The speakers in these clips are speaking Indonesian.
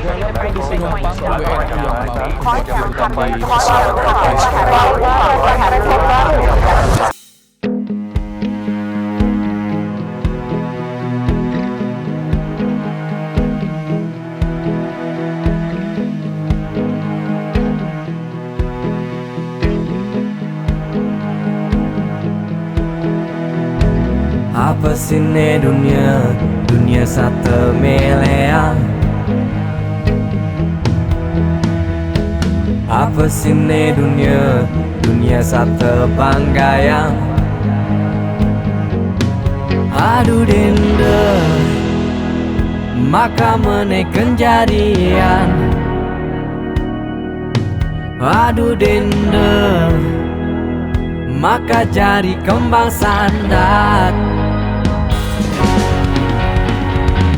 kondisi numpang WNI yang mau menjadi Apa sih ne dunia satu melea. Apa sih ne dunia satu banggaya. Aduh denda maka menekan jadian. Aduh denda maka jari kembang sandat.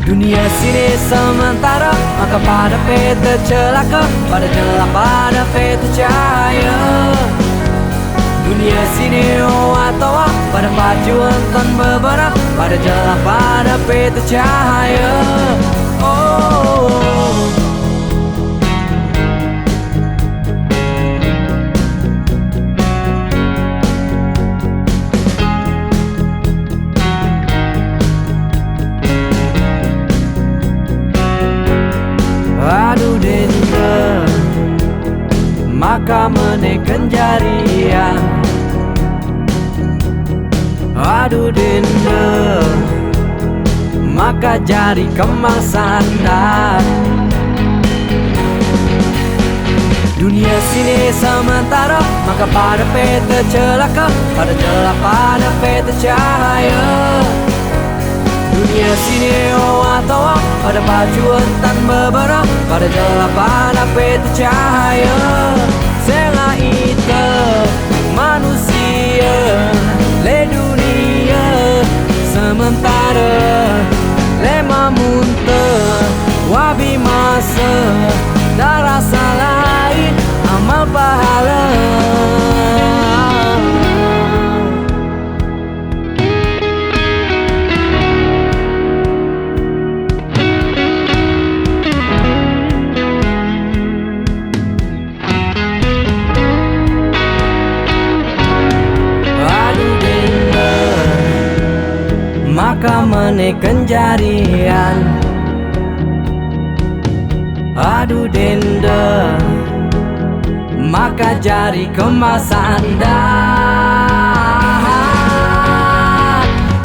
Dunia sini sementara, maka pada peta celaka, pada gelap pada peta cahaya. Dunia sini atau pada pacuan tan beberapa, pada gelap pada peta cahaya. Oh. Aduh denda maka menekan jarian. Aduh denda maka jari kembang sandar. Dunia sini sementara, maka pada peta celaka, pada gelap pada peta cahaya. Dunia sini atau pada pacuan tan beberapa, pada gelap pada peta cahaya. Senga ita manusia le dunia sementara, lema muntah wabi masa dan rasa lain amal pahala. Maka menekan jarian. Aduh denda maka jari kemasan dah.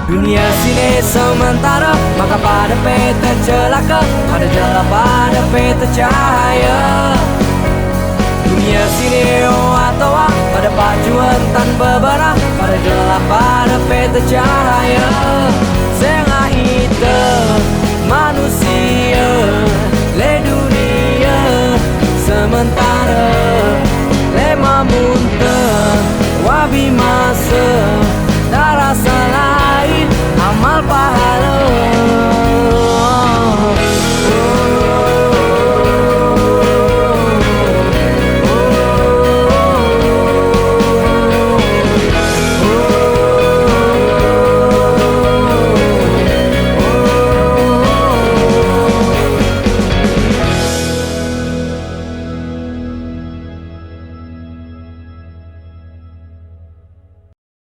Dunia sini sementara, maka pada peta celaka, pada gelap pada peta cahaya. Dunia sini atau pada pacuan tan beberapa, pada gelap pada peta cahaya. Senga ita